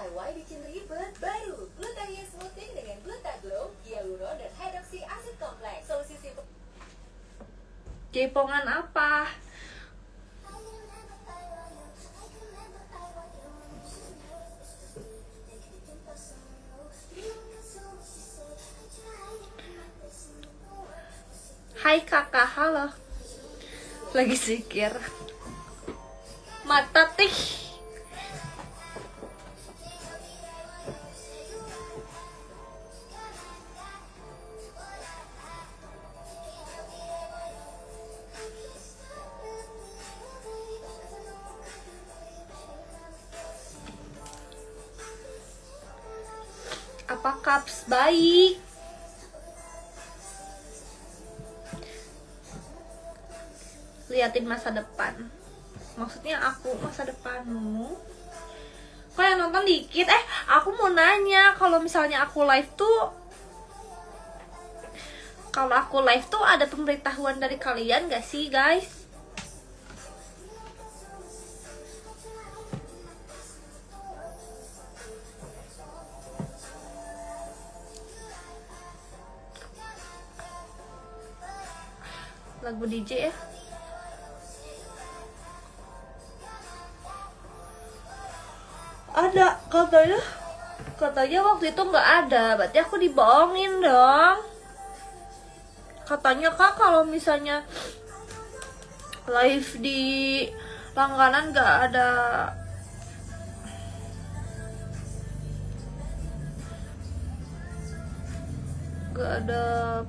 DIY bikin ribet. Baru Glutathione Smoothing dengan Glutaglow, Hyaluron, dan Hydroxy Acid Complex. Solusi simpel. Kepongan apa? Hai kakak, halo. Lagi zikir. Mata tih. Apa kaps baik? Liatin masa depan. Maksudnya aku masa depanmu. Kok yang nonton dikit? Aku mau nanya, kalau misalnya aku live tuh, ada pemberitahuan dari kalian gak sih guys? Lagu DJ ya. Ada katanya waktu itu nggak ada, berarti aku dibohongin dong. Katanya kak kalau misalnya live di langganan nggak ada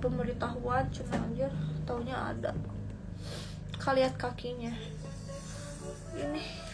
pemberitahuan, cuma anjir taunya ada. Kalian lihat kakinya ini.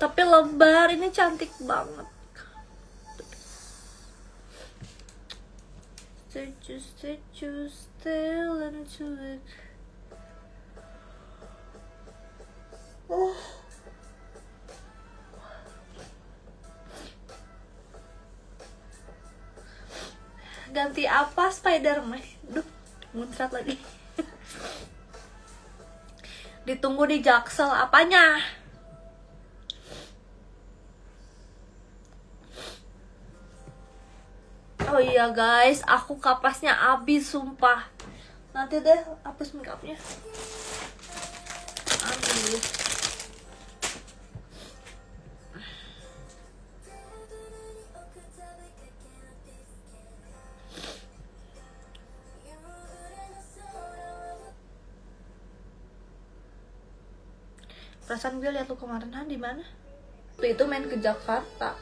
Tapi lebar, ini cantik banget. Statue still into it. Ganti apa Spider-Man? Duh, muncrat lagi. Ditunggu di Jaksel apanya? Oh iya guys, aku kapasnya habis sumpah. Nanti deh hapus makeupnya. Habis. Perasaan gue liat lu kemarin di mana? Waktu itu main ke Jakarta.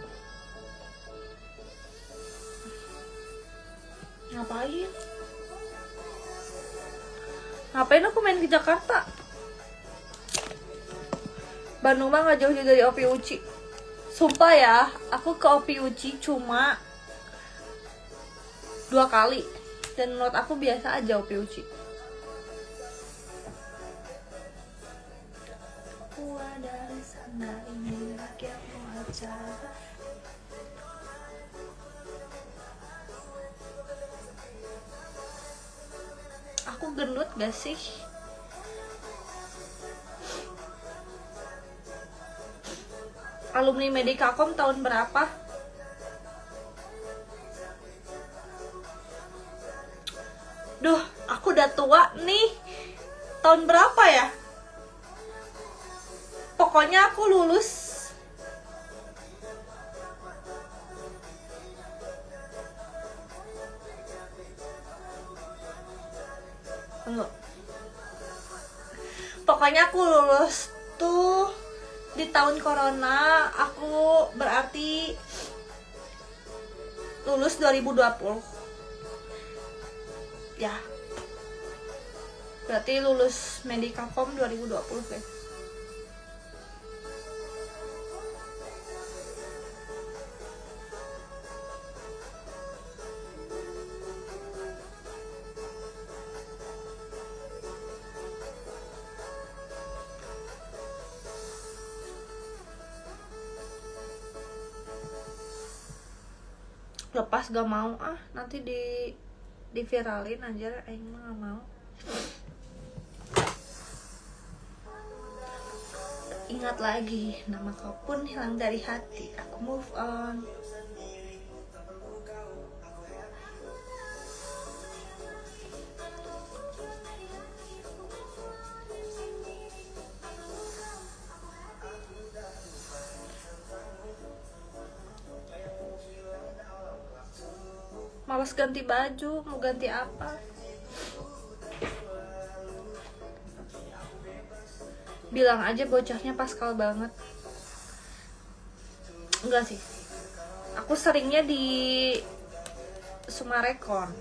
Ngapain? Ngapain aku main ke Jakarta? Bandung mah gak jauh dari Opi Uci. Sumpah ya, aku ke Opi Uci cuma 2 kali. Dan menurut aku biasa aja Opi Uci. Dari sana ini rakyat mau acara. Aku gendut gak sih? Alumni Medikakom tahun berapa? Duh, aku udah tua nih. Tahun berapa ya? Pokoknya aku lulus tuh di tahun corona. Aku berarti lulus 2020. Ya. Berarti lulus Medikakom 2020 guys. Lepas gak mau nanti di viralin aja, aing mah gak mau. Ingat lagi, nama kau pun hilang dari hati, aku move on. Males ganti baju, mau ganti apa? Bilang aja bocahnya Pascal banget. Enggak sih. Aku seringnya di Sumarekon.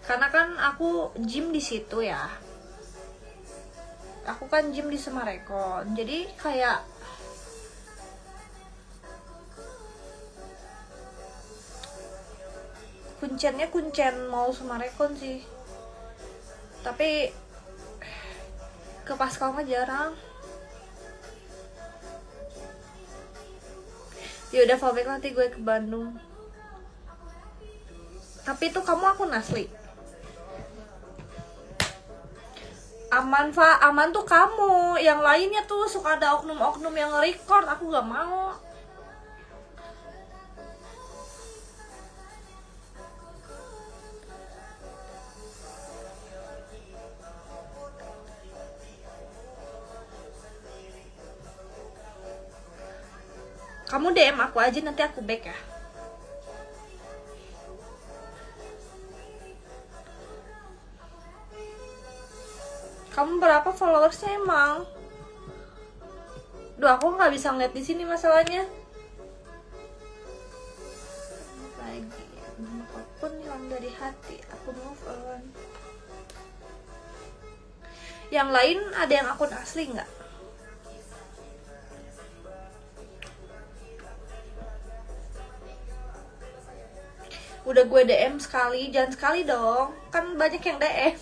Karena kan aku gym di situ ya. Aku kan gym di Sumarekon. Jadi kayak kuncennya kuncen mall Sumarekon sih. Tapi ke Pascal mah jarang. Ya udah fallback nanti gue ke Bandung. Tapi itu kamu akun asli. Aman aman tuh kamu. Yang lainnya tuh suka ada oknum-oknum yang nge-record, aku gak mau. Kamu DM aku aja, nanti aku back ya. Kamu berapa followersnya emang? Duh, aku nggak bisa ngeliat di sini masalahnya. Lagi, apapun hilang dari hati, aku move on. Yang lain ada yang akun asli nggak? Udah gue DM sekali, jangan sekali dong, kan banyak yang DM.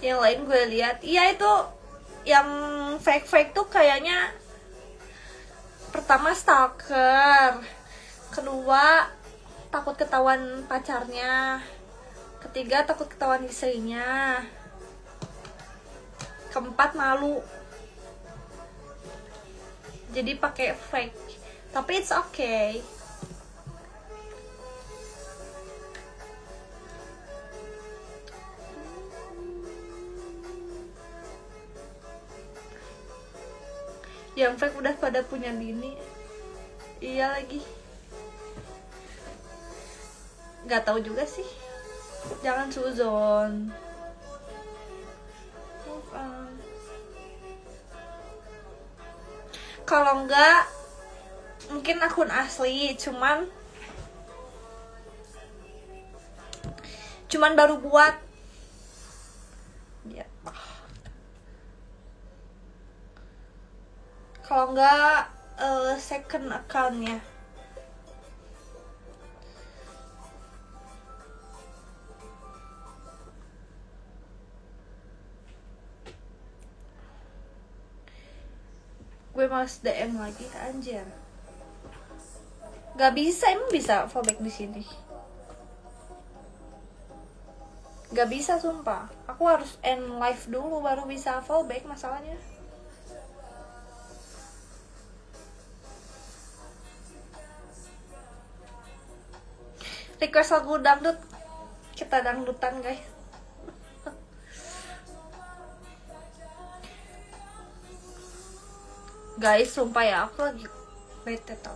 Yang lain gue lihat, iya itu yang fake tuh kayaknya pertama stalker, kedua takut ketahuan pacarnya, ketiga takut ketahuan istrinya, keempat malu jadi pakai fake, tapi it's okay. Yang fake udah pada punya bini. Iya lagi. Gak tahu juga sih. Jangan suzon. Move on. Kalau enggak, mungkin akun asli, cuman baru buat. Ya. Kalau enggak second account-nya. Gue males DM lagi, anjir. Gak bisa, emang bisa fallback di sini? Gak bisa sumpah. Aku harus end live dulu baru bisa fallback masalahnya. Request lagu dangdut, kita dangdutan guys. Guys, sumpah ya, aku lagi bete tau.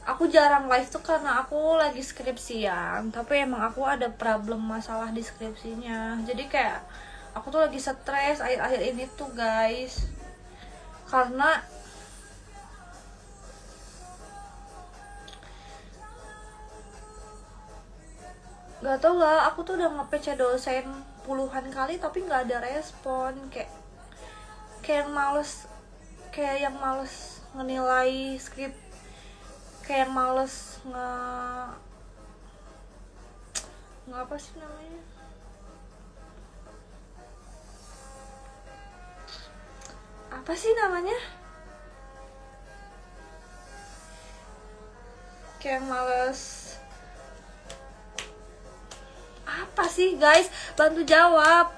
Aku jarang live tuh karena aku lagi skripsian, tapi emang aku ada problem masalah di skripsinya. Jadi kayak aku tuh lagi stres akhir-akhir ini tuh guys. Karena gak tau lah, aku tuh udah nge-PC dosen puluhan kali tapi gak ada respon. Kayak yang males ngenilai skrip, kayak yang males apa sih namanya, kayak yang males apa sih guys, bantu jawab.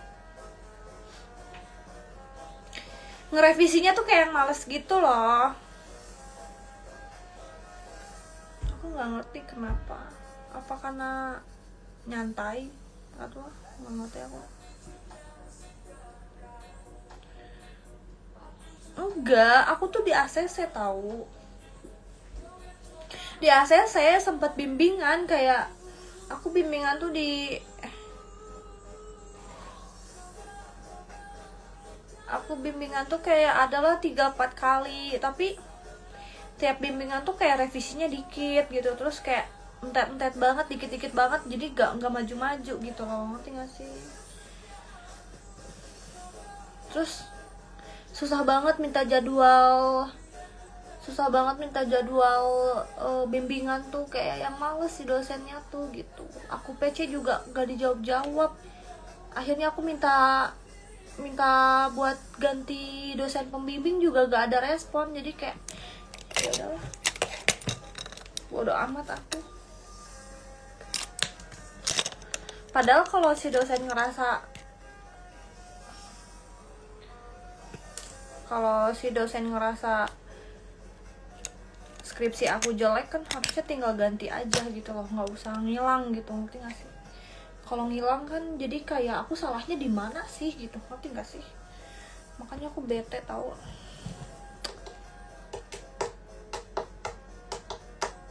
Ngerevisinya tuh kayak yang males gitu loh. Aku nggak ngerti kenapa. Apa karena nyantai? Aduh, nggak ngerti aku. Enggak, aku tuh di ACC tahu. Di ACC sempat bimbingan, kayak aku bimbingan tuh kayak adalah 3-4 kali, tapi tiap bimbingan tuh kayak revisinya dikit gitu, terus kayak entet banget, dikit-dikit banget, jadi gak maju-maju gitu loh, ngerti gak sih? Terus susah banget minta jadwal bimbingan tuh, kayak yang males si dosennya tuh gitu. Aku PC juga gak dijawab-jawab. Akhirnya aku minta buat ganti dosen pembimbing juga gak ada respon. Jadi kayak ya udahlah, bodo amat aku. Padahal kalau si dosen ngerasa skripsi aku jelek, kan harusnya tinggal ganti aja gitu loh, nggak usah ngilang gitu, ngerti nggak sih? Kalau ngilang kan jadi kayak aku salahnya di mana sih gitu, ngerti nggak sih? Makanya aku bete tau.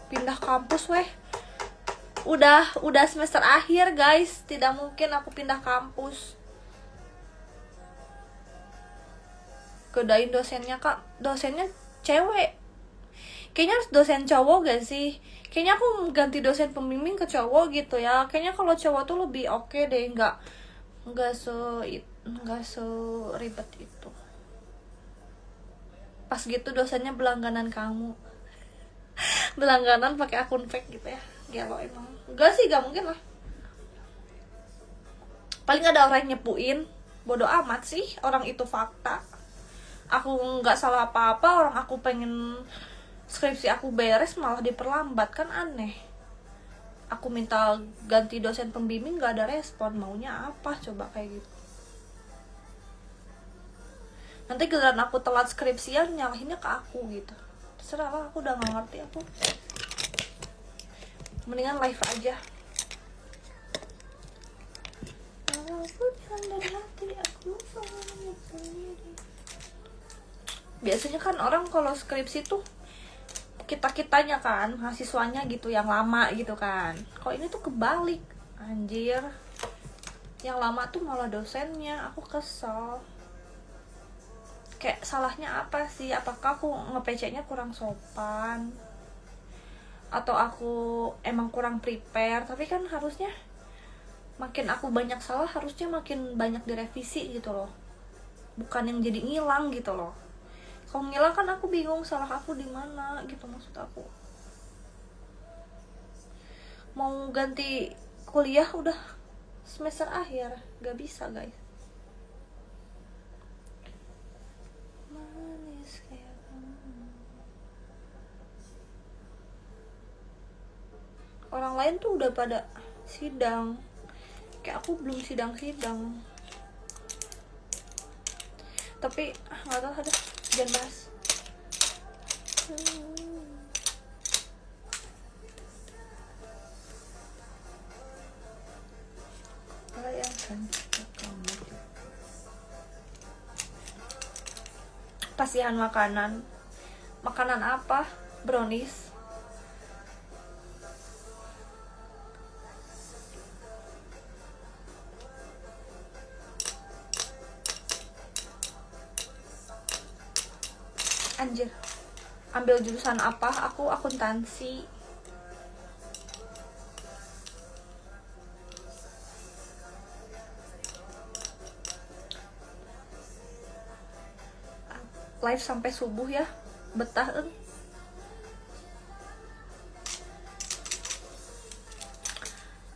Pindah kampus weh, udah semester akhir guys, tidak mungkin aku pindah kampus. godain dosennya kak, dosennya cewek. Kayaknya harus dosen cowok gak sih? Kayaknya aku ganti dosen pembimbing ke cowok gitu ya. Kayaknya kalau cowok tuh lebih oke deh, nggak ribet itu. Pas gitu dosennya berlangganan kamu, berlangganan pakai akun fake gitu ya. Gelo emang. Enggak sih, gak mungkin lah. Paling ada orang yang nyepuin. Bodoh amat sih, orang itu fakta. Aku nggak salah apa-apa, orang aku pengen skripsi aku beres malah diperlambat, kan aneh. Aku minta ganti dosen pembimbing gak ada respon, maunya apa coba kayak gitu. Nanti giliran aku telat skripsian nyalahinnya ke aku gitu. Terserah lah, aku udah gak ngerti aku. Mendingan live aja. Biasanya kan orang kalau skripsi tuh kita-kitanya kan, mahasiswanya gitu yang lama gitu kan. Kalau ini tuh kebalik, anjir. Yang lama tuh malah dosennya, aku kesel. Kayak salahnya apa sih? Apakah aku nge-PC-nya kurang sopan? Atau aku emang kurang prepare? Tapi kan harusnya makin aku banyak salah, harusnya makin banyak direvisi gitu loh. Bukan yang jadi ngilang gitu loh. Kalau ngilang kan aku bingung salah aku di mana gitu, maksud aku. Mau ganti kuliah udah semester akhir, gak bisa guys. Manis kayak kamu. Orang lain tuh udah pada sidang, kayak aku belum sidang-sidang. Tapi nggak tahu, ada jangan bahas. Bayangkan kamu kasihan makanan apa? Brownies. Anjir, ambil jurusan apa? Aku akuntansi. Live sampai subuh ya, betah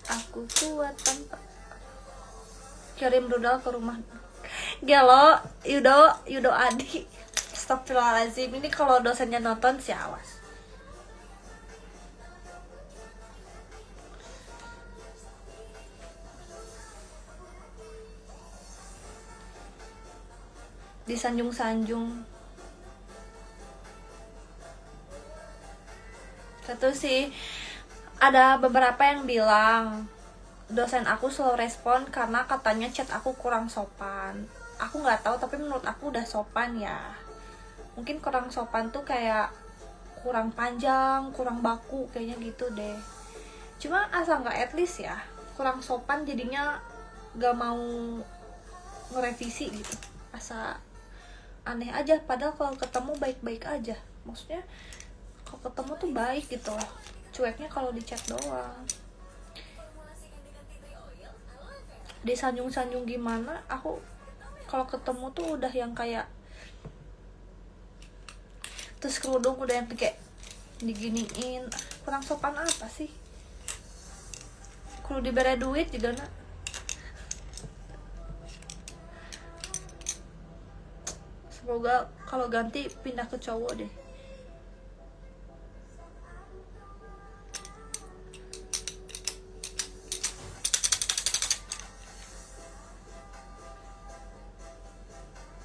Aku kuat tanpa kirim rudal ke rumah. Gelo, Yudo Adi. Astagfirullahaladzim, ini kalau dosennya nonton sih awas. Disanjung-sanjung. Satu sih, ada beberapa yang bilang dosen aku slow respon karena katanya chat aku kurang sopan. Aku nggak tahu, tapi menurut aku udah sopan ya. Mungkin kurang sopan tuh kayak kurang panjang, kurang baku, kayaknya gitu deh. Cuma asal nggak at least ya, kurang sopan jadinya gak mau ngerevisi gitu. Asa aneh aja, padahal kalau ketemu baik-baik aja. Maksudnya kalau ketemu tuh baik gitu loh. Cueknya kalau di chat doang. Disanjung-sanjung gimana, aku kalau ketemu tuh udah yang kayak, terus kerudung udah yang kayak diginiin. Kurang sopan apa sih? Kalau diberi duit juga nak. Semoga kalau ganti pindah ke cowok deh.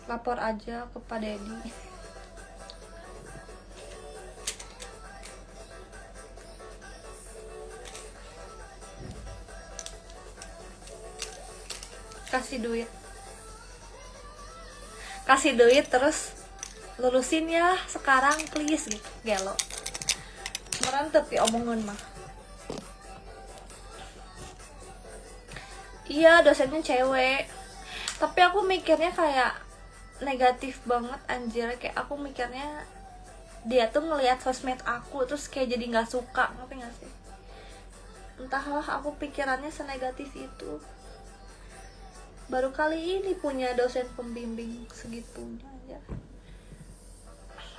Lapor aja ke Pak Dedi. kasih duit terus lulusin ya sekarang please gitu. Gelo merantep ya omongan mah. Iya dosennya cewek, tapi aku mikirnya kayak negatif banget anjir. Kayak aku mikirnya dia tuh ngelihat sosmed aku terus kayak jadi nggak suka, ngerti nggak sih? Entahlah, aku pikirannya senegatif itu. Baru kali ini punya dosen pembimbing segitunya aja.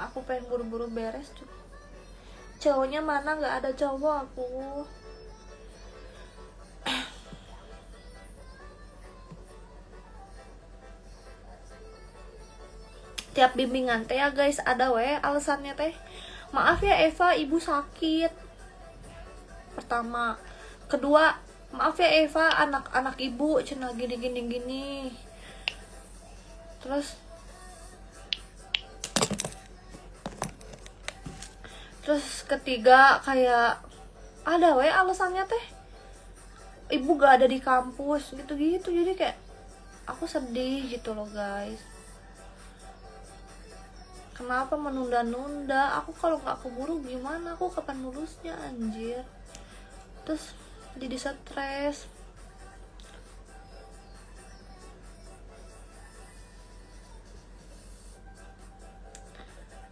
Aku pengen buru-buru beres tuh. Cowoknya mana, nggak ada cowok aku. Tiap bimbingan teh ya guys ada alasannya teh. Maaf ya Eva, ibu sakit. Pertama. Kedua, maaf ya Eva, anak ibu cenah gini. Terus ketiga kayak ada alasannya teh ibu gak ada di kampus gitu-gitu. Jadi kayak aku sedih gitu loh guys. Kenapa menunda-nunda? Aku kalau nggak keburu gimana? Aku kapan lulusnya anjir? Terus jadi stres.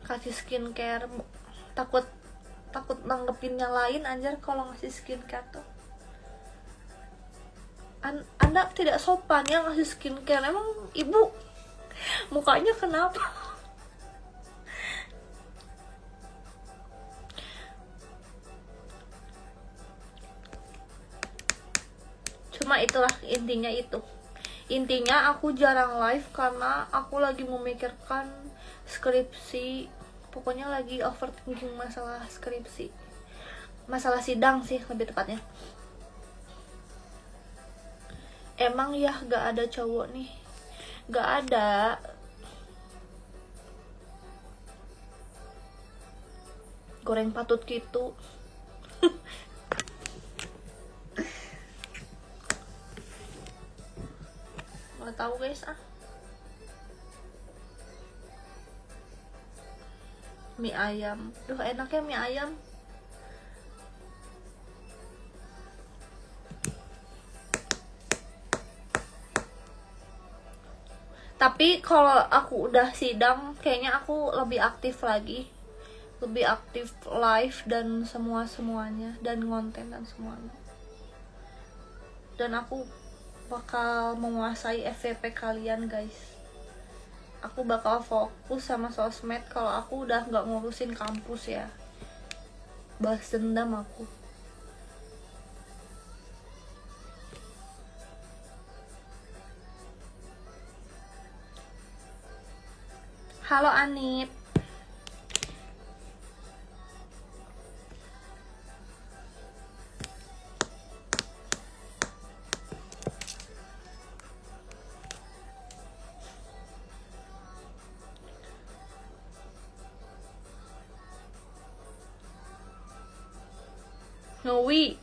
Kasih skincare, takut nanggepinnya lain anjir kalau ngasih skincare tuh. Anda tidak sopan ya ngasih skincare. Emang ibu mukanya kenapa? Cuma itulah intinya aku jarang live karena aku lagi memikirkan skripsi. Pokoknya lagi overthinking masalah skripsi, masalah sidang sih lebih tepatnya. Emang ya gak ada cowok nih, gak ada. Goreng patut gitu. Nggak tahu guys mie ayam, duh enaknya mie ayam. Tapi kalau aku udah sidang kayaknya aku lebih aktif lagi, lebih aktif live dan semuanya dan konten dan semuanya. Dan aku bakal menguasai FVP kalian guys. Aku bakal fokus sama sosmed kalau aku udah nggak ngurusin kampus ya. Balas dendam aku. Halo Anip. Ngawi.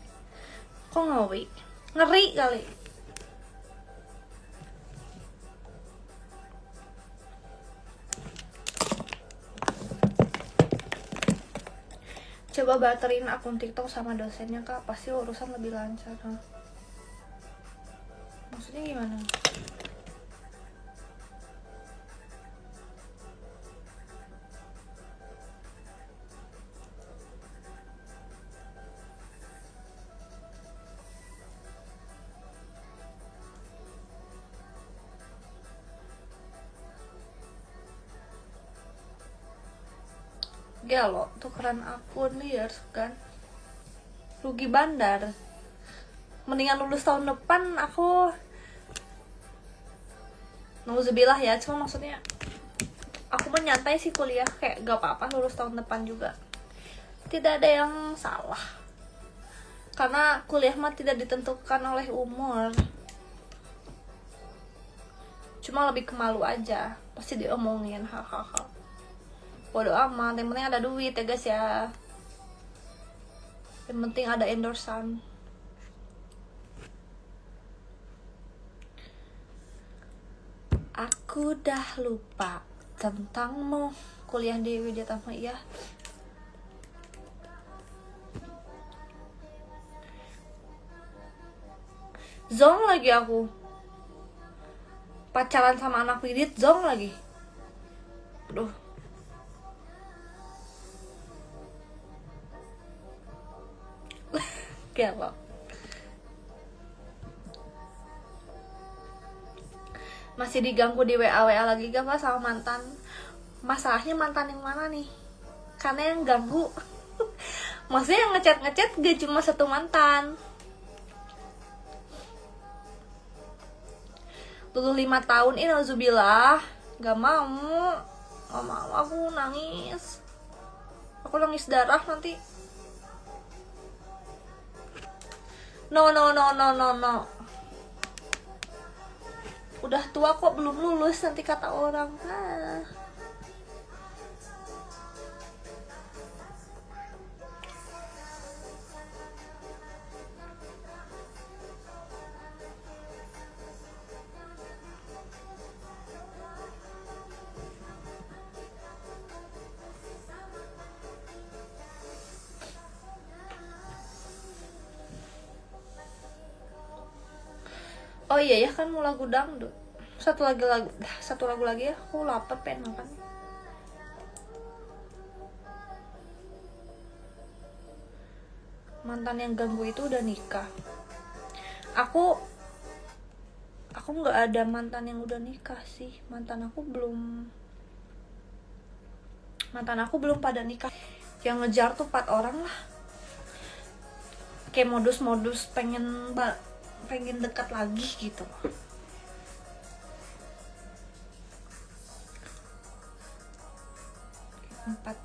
Kok ngawi? Ngeri kali. Coba baterin akun TikTok sama dosennya kak, pasti urusan lebih lancar. Maksudnya gimana? Gelo, tukeran akun liar kan, rugi bandar. Mendingan lulus tahun depan. Aku nauzubillah ya, cuma maksudnya aku menyantai sih kuliah, kayak gak apa-apa lulus tahun depan juga, tidak ada yang salah karena kuliah mah tidak ditentukan oleh umur. Cuma lebih kemalu aja, pasti diomongin hahaha. Bodo amat, yang penting ada duit ya guys ya. Yang penting ada endorsan. Aku dah lupa tentangmu. Kuliah di Widyatama ya. Zong lagi aku. Pacaran sama anak Widit, zong lagi. Aduh. Gelap. Masih diganggu di WA lagi gak Pak sama mantan? Masalahnya mantan yang mana nih? Karena yang ganggu maksudnya yang ngechat gak cuma satu mantan. Dulu 5 tahun ini alhamdulillah. Gak mau aku nangis. Aku nangis darah nanti. No. Udah tua kok belum lulus nanti kata orang. Oh iya ya kan mau lagu dangdut. Satu lagu lagi ya. Aku lapar pengen makan. Mantan yang ganggu itu udah nikah. Aku nggak ada mantan yang udah nikah sih. Mantan aku belum pada nikah. Yang ngejar tuh 4 orang lah. Kayak modus pengen dekat lagi gitu. Empat.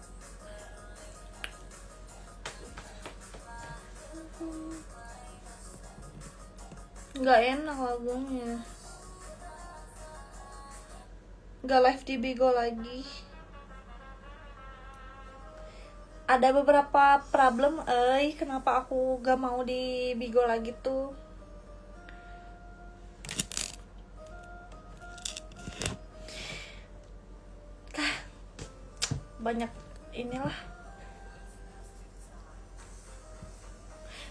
Nggak enak lagunya. Nggak live di Bigo lagi. Ada beberapa problem, kenapa aku gak mau di Bigo lagi tuh. Banyak inilah.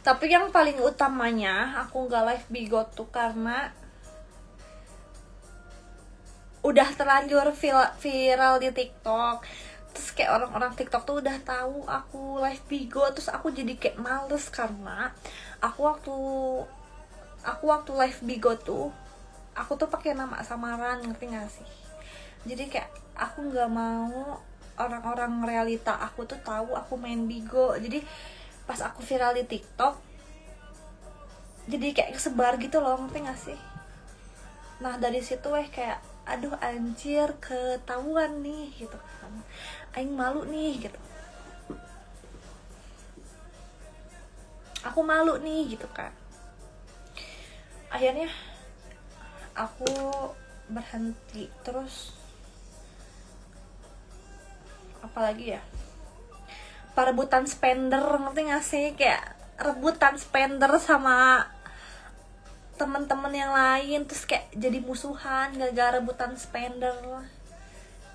Tapi yang paling utamanya aku gak live Bigo tuh karena udah terlanjur viral di TikTok. Terus kayak orang-orang TikTok tuh udah tahu aku live Bigo, terus aku jadi kayak males karena aku waktu live Bigo tuh aku tuh pakai nama samaran, ngerti gak sih? Jadi kayak aku nggak mau orang-orang realita aku tuh tahu aku main Bigo. Jadi pas aku viral di TikTok jadi kayak kesebar gitu loh, ngerti gak sih? Nah dari situ kayak aduh anjir ketahuan nih gitu kan, aing malu nih gitu, aku malu nih gitu kan. Akhirnya aku berhenti. Terus apalagi ya, perebutan spender, ngerti gak sih? Kayak rebutan spender sama temen-temen yang lain, terus kayak jadi musuhan gara-gara rebutan spender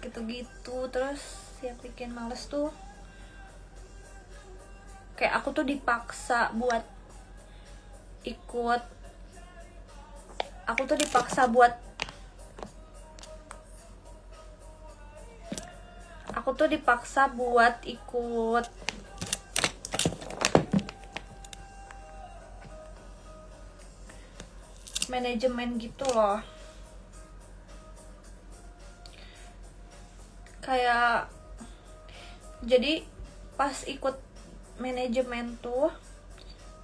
gitu-gitu. Terus yang bikin males tuh kayak aku tuh dipaksa buat ikut, ikut manajemen gitu loh. Kayak jadi pas ikut manajemen tuh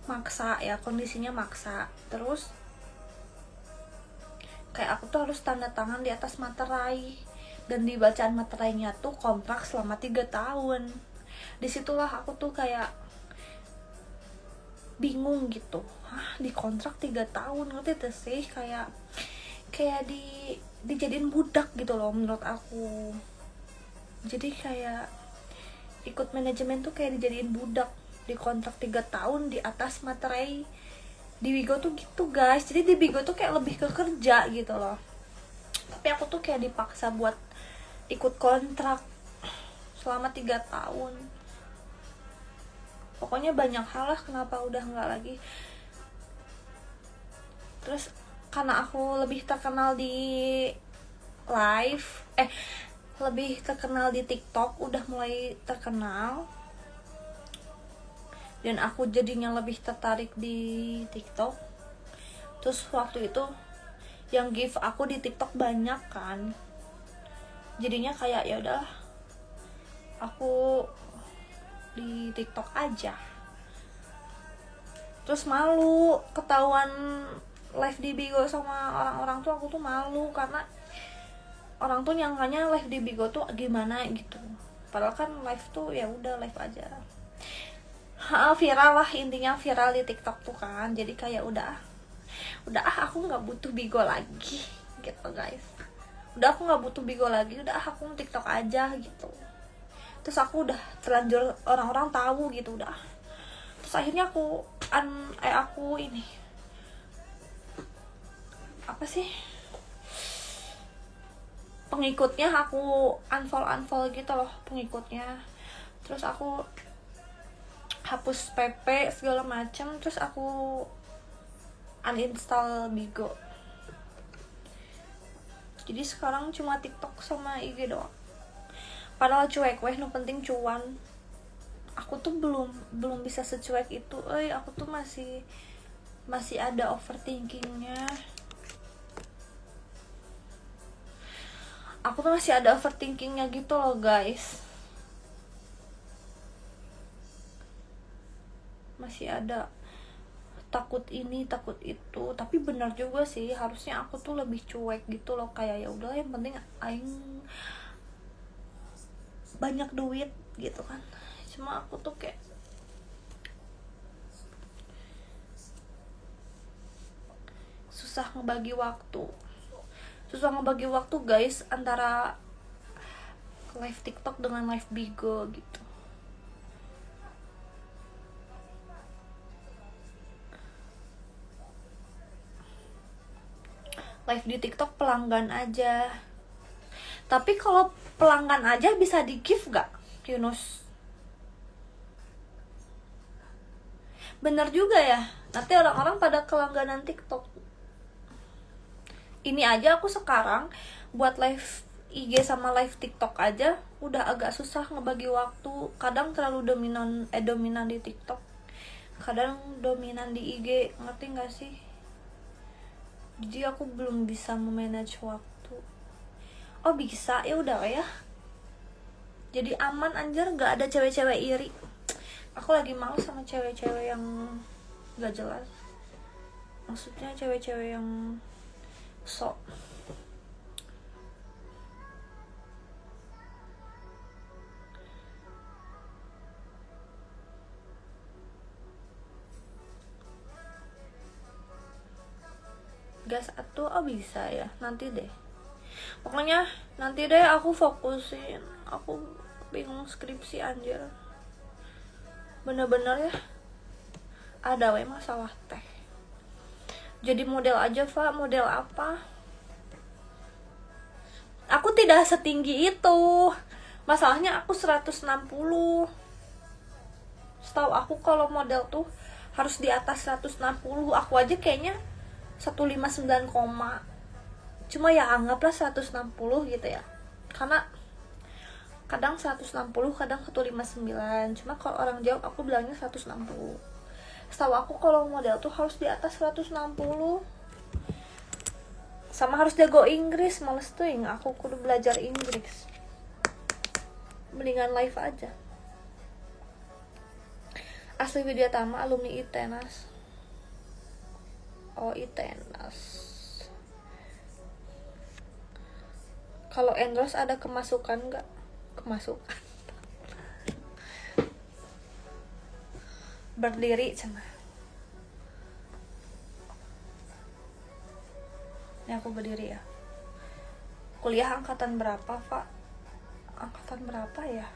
maksa ya, kondisinya maksa. Terus kayak aku tuh harus tanda tangan di atas materai, dan di bacaan materainya tuh kontrak selama 3 tahun. Disitulah aku tuh kayak bingung gitu, di kontrak 3 tahun, ngerti tuh sih? Kayak dijadiin budak gitu loh menurut aku. Jadi kayak ikut manajemen tuh kayak dijadiin budak, di kontrak 3 tahun di atas materai. Di Bigo tuh gitu guys. Jadi di Bigo tuh kayak lebih ke kerja gitu loh, tapi aku tuh kayak dipaksa buat ikut kontrak selama 3 tahun. Pokoknya banyak hal lah kenapa udah nggak lagi. Terus karena aku lebih terkenal di live, lebih terkenal di TikTok, udah mulai terkenal. Dan aku jadinya lebih tertarik di TikTok. Terus waktu itu yang give aku di TikTok banyak kan. Jadinya kayak ya udahlah, aku di TikTok aja. Terus malu ketahuan live di Bigo sama orang-orang tuh, aku tuh malu karena orang tuh nyangkanya live di Bigo tuh gimana gitu. Padahal kan live tuh ya udah live aja. Viral lah, intinya viral di TikTok tuh kan. Jadi kayak udah aku nggak butuh Bigo lagi gitu guys. Udah aku nggak butuh Bigo lagi, udah aku TikTok aja gitu. Terus aku udah terlanjur orang-orang tahu gitu udah. Terus akhirnya aku ini apa sih, pengikutnya aku unfollow gitu loh pengikutnya. Terus aku hapus PP segala macam, terus aku uninstall Bigo. Jadi sekarang cuma TikTok sama IG doang. Padahal cuek weh, no penting cuan. Aku tuh belum bisa secuek itu. Aku tuh masih ada overthinkingnya. Aku tuh masih ada overthinkingnya gitu loh guys. Masih ada takut ini takut itu. Tapi benar juga sih, harusnya aku tuh lebih cuek gitu loh, kayak ya udah yang penting aing banyak duit gitu kan. Cuma aku tuh kayak susah ngebagi waktu guys antara live TikTok dengan live Bigo gitu. Live di TikTok pelanggan aja. Tapi kalau pelanggan aja bisa di give gak, Yunus? Bener juga ya, nanti orang-orang pada kelangganan TikTok. Ini aja aku sekarang buat live IG sama live TikTok aja udah agak susah ngebagi waktu. Kadang terlalu dominan di TikTok, kadang dominan di IG, ngerti gak sih? Jadi aku belum bisa memanage waktu. Oh bisa, ya udah ya. Jadi aman anjir, gak ada cewek-cewek iri. Aku lagi males sama cewek-cewek yang gak jelas. Maksudnya cewek-cewek yang sok. Gas atuh, bisa ya, nanti deh. Pokoknya nanti deh aku fokusin. Aku bingung skripsi anjir. Bener-bener ya, ada we masalah teh. Jadi model aja, Fa. Model apa? Aku tidak setinggi itu. Masalahnya aku 160. Setahu aku kalau model tuh harus di atas 160. Aku aja kayaknya 159, cuma ya anggaplah 160 gitu ya. Karena kadang 160, kadang 159. Cuma kalau orang jawab aku bilangnya 160. Setahu aku kalau model tuh harus di atas 160. Sama harus jago Inggris. Males tuh yang aku kudu belajar Inggris. Mendingan live aja. Asli Widyatama, alumni ITENAS. Oh, ITENAS. Kalau endorse ada kemasukan nggak? Kemasukan. Berdiri cina. Ini aku berdiri ya. Kuliah angkatan berapa, Pak? Angkatan berapa ya?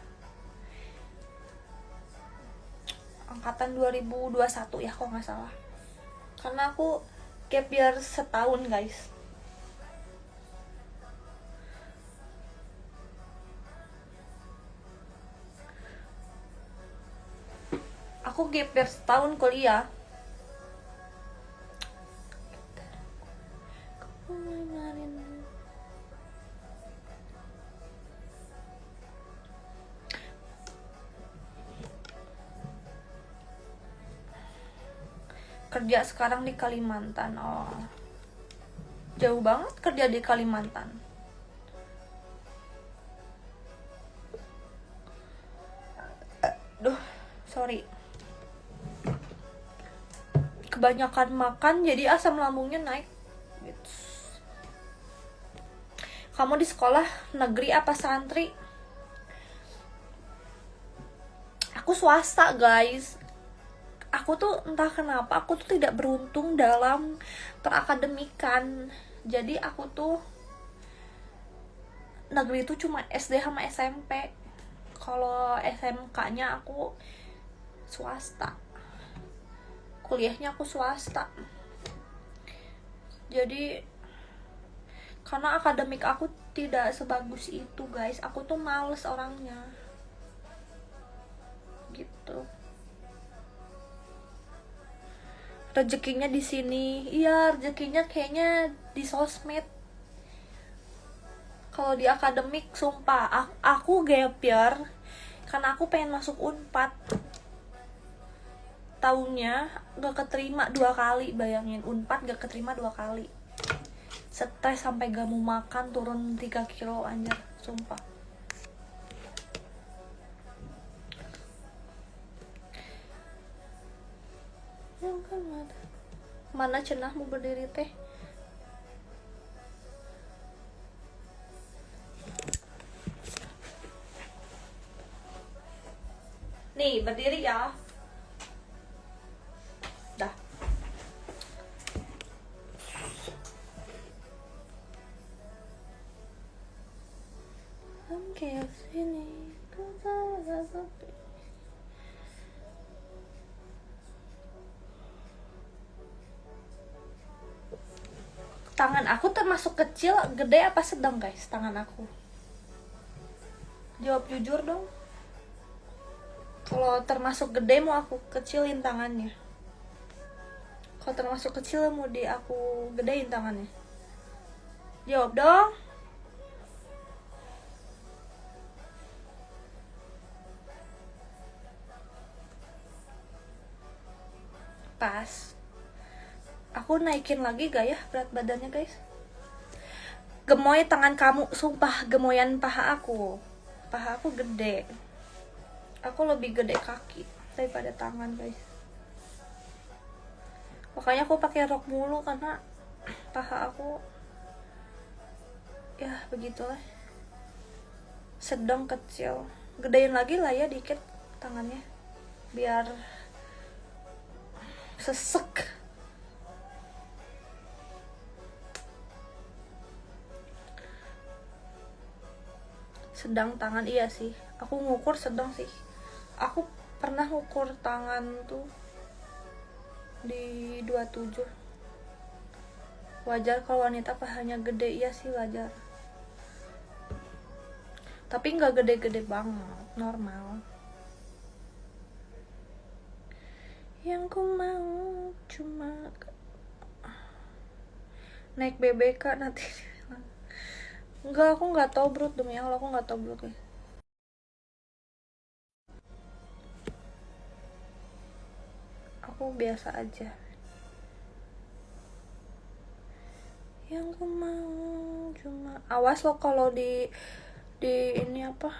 Angkatan 2021 ya, kalau nggak salah. Karena aku gap year setahun, guys. Aku gap year setahun kuliah. kerja sekarang di Kalimantan. Oh, jauh banget kerja di Kalimantan. Duh, sorry. Kebanyakan makan jadi asam lambungnya naik gitu. Kamu di sekolah negeri apa santri? Aku swasta, guys. Aku tuh entah kenapa aku tuh tidak beruntung dalam perakademikan. Jadi aku tuh negeri itu cuma SD sama SMP. Kalau SMK-nya aku swasta. Kuliahnya aku swasta. Jadi karena akademik aku tidak sebagus itu, guys. Aku tuh males orangnya. Gitu. Rezekinya di sini. Iya, rezekinya kayaknya di sosmed. Kalau di akademik, sumpah, aku gap year karena aku pengen masuk Unpad. Tahunnya gak keterima 2 kali, bayangin. Unpad gak keterima 2 kali. Stres sampai gak mau makan, turun 3 kilo anjir, sumpah. Mana cenah mau berdiri teh? Nih, berdiri ya. Dah. Kayak sini. Tangan aku termasuk kecil, gede apa sedang, guys? Tangan aku. Jawab jujur dong. Kalau termasuk gede mau aku kecilin tangannya. Kalau termasuk kecil mau aku gedein tangannya. Jawab dong. Pas. Aku naikin lagi gak ya berat badannya, guys? Gemoy tangan kamu, sumpah gemoyan paha aku. Paha aku gede. Aku lebih gede kaki daripada tangan, guys. Makanya aku pakai rok mulu karena paha aku ya begitulah. Sedang kecil. Gedein lagi lah ya dikit tangannya. Biar sesek. Sedang tangan, iya sih. Aku ngukur sedang sih. Aku pernah ngukur tangan tuh di 27. Wajar kalau wanita pahanya gede, iya sih wajar. Tapi nggak gede-gede banget, normal. Yang ku mau cuma naik BBK nanti. Enggak, aku nggak tahu Brut, demi Allah aku nggak tahu Brut, guys. Aku biasa aja. Yang ku mau cuma awas lo kalau di ini apa?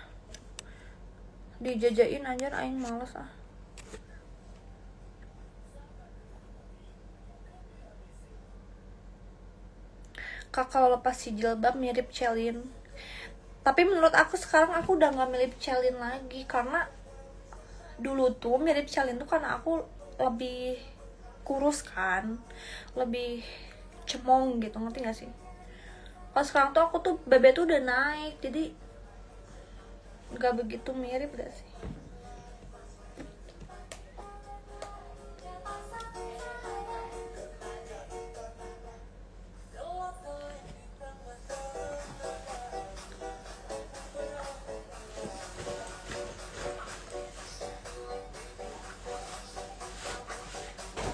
Dijajain anjir, aing males ah. Kak kalau lepas si jilbab mirip Celine. Tapi menurut aku sekarang aku udah gak mirip Celine lagi. Karena dulu tuh mirip Celine tuh karena aku lebih kurus kan, lebih cemong gitu, ngerti gak sih? Kalau sekarang tuh aku tuh BB tuh udah naik, jadi gak begitu mirip gak sih?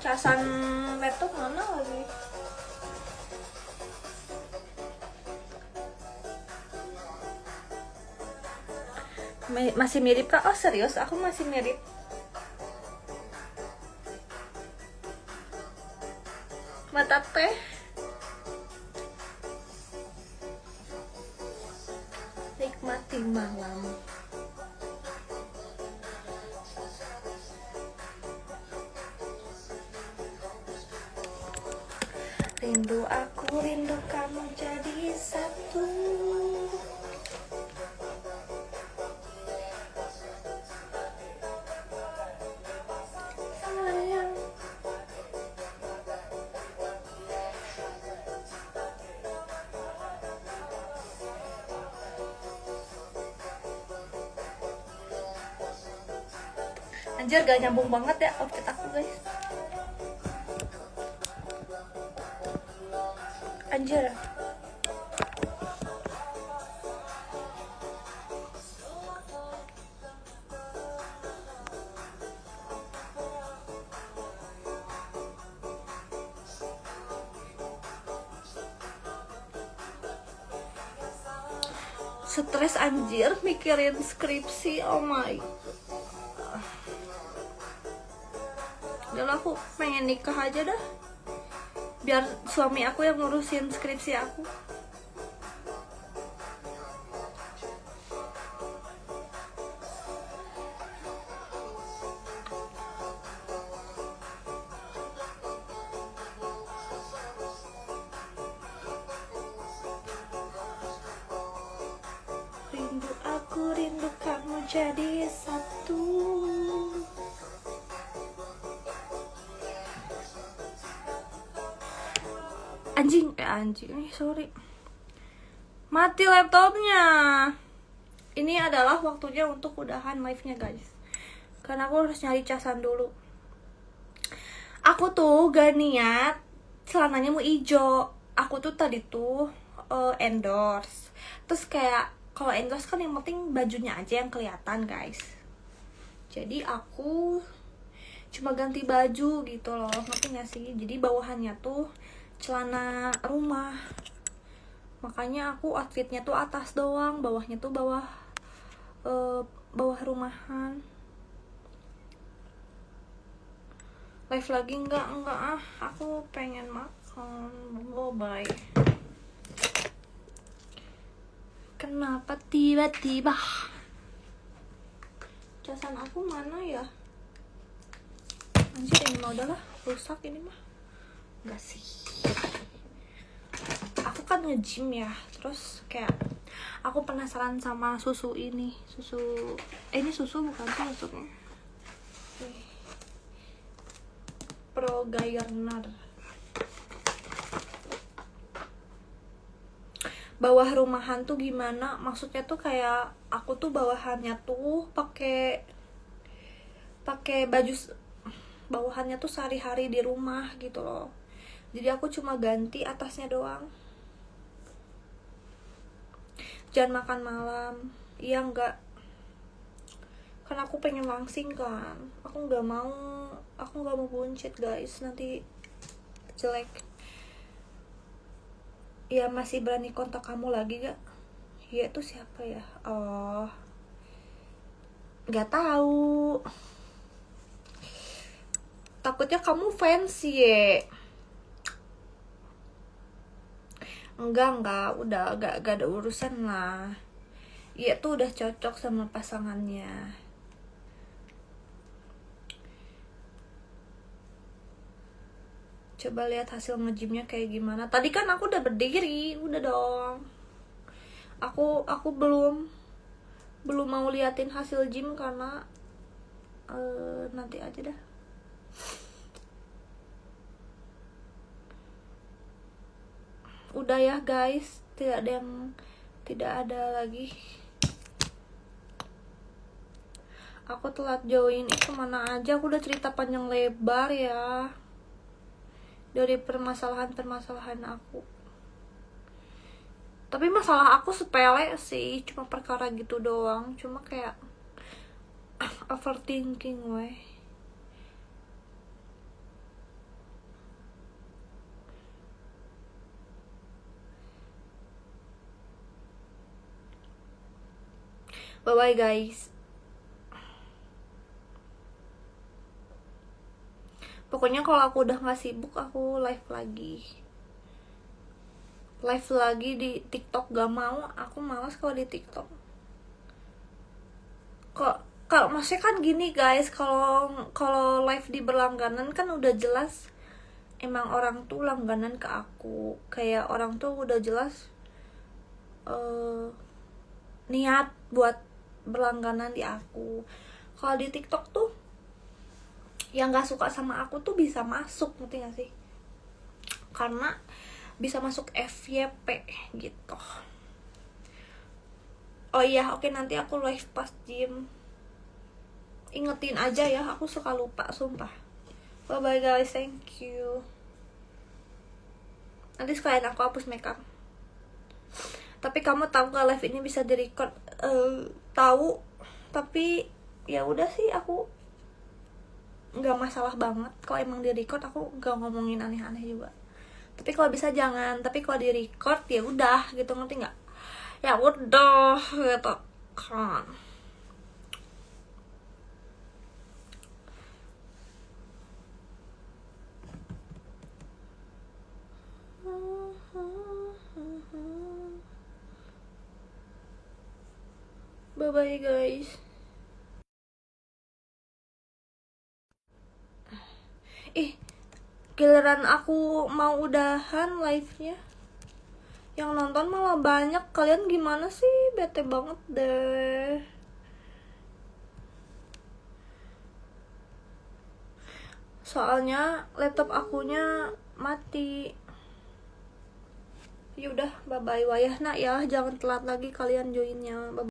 Casan laptop mana lagi? Masih mirip kak? Oh serius? Aku masih mirip. nanti malam. Rindu aku, rindu kamu jadi satu. Sayang. Anjir, gak nyambung banget ya outfit aku guys. Anjir. Stres anjir mikirin skripsi, oh my. Udah, aku pengen nikah aja dah, biar suami aku yang ngurusin skripsi aku. Rindu aku, rindu kamu jadi satu. Anjing, sorry, mati laptopnya. Ini adalah waktunya untuk udahan live-nya guys, karena aku harus nyari casan dulu. Aku tuh gak niat celananya mau ijo. Aku tuh tadi tuh endorse. Terus kayak kalau endorse kan yang penting bajunya aja yang kelihatan guys. Jadi aku cuma ganti baju gitu loh, ngerti gak sih? Jadi bawahannya tuh celana rumah. Makanya aku outfitnya tuh atas doang, bawahnya tuh bawah rumahan. Live lagi enggak ah, aku pengen makan. Oh bye. Kenapa tiba-tiba casan aku mana ya? Anjir, ini mah udahlah, rusak ini mah. Enggak sih, aku kan nge-gym ya, terus kayak aku penasaran sama susu ini. Ini susu bukan sih maksudnya, Pro Gainer. Bawah rumahan tuh gimana? Maksudnya tuh kayak aku tuh bawahannya tuh pakai baju bawahannya tuh sehari-hari di rumah gitu loh. Jadi aku cuma ganti atasnya doang. Jangan makan malam. Iya enggak. Kan aku pengen langsing kan. Aku nggak mau buncit guys, nanti jelek. Ya masih berani kontak kamu lagi gak? Ya itu siapa ya? Oh, nggak tahu. Takutnya kamu fans ya. Enggak, udah gak ada urusan lah. Iya tuh udah cocok sama pasangannya. Coba lihat hasil nge-gymnya kayak gimana. Tadi kan aku udah berdiri, udah dong. Aku belum mau liatin hasil gym karena nanti aja dah. Udah ya guys, tidak ada lagi. Aku telat join, kemana aja? Aku udah cerita panjang lebar ya dari permasalahan aku. Tapi masalah aku sepele sih, cuma perkara gitu doang. Cuma kayak overthinking weh. Bye-bye guys. Pokoknya kalau aku udah gak sibuk, aku live lagi di TikTok. Gak mau, aku malas kalau di TikTok. kok kalau maksudnya kan gini guys, kalau kalau live di berlangganan kan udah jelas emang orang tuh langganan ke aku, kayak orang tuh udah jelas niat buat berlangganan di aku. Kalau di TikTok tuh yang nggak suka sama aku tuh bisa masuk, ngerti gak sih? Karena bisa masuk FYP gitu. Oh iya, oke, nanti aku live pas gym. Ingetin aja ya, aku suka lupa, sumpah. Bye bye guys, thank you. Nanti sekalian aku hapus makeup. Tapi kamu tahu gak live ini bisa di-record? Tahu, tapi ya udah sih, aku nggak masalah banget kalau emang di-record. Aku nggak ngomongin aneh-aneh juga. Tapi kalau bisa jangan. Tapi kalau di-record ya udah gitu, ngerti nggak? Ya udah gitu kan. Bye bye guys. Giliran aku mau udahan live-nya, yang nonton malah banyak. Kalian gimana sih? Bete banget deh. Soalnya laptop akunya mati. Yaudah, bye bye wayah nak ya. Jangan telat lagi kalian joinnya. Bye.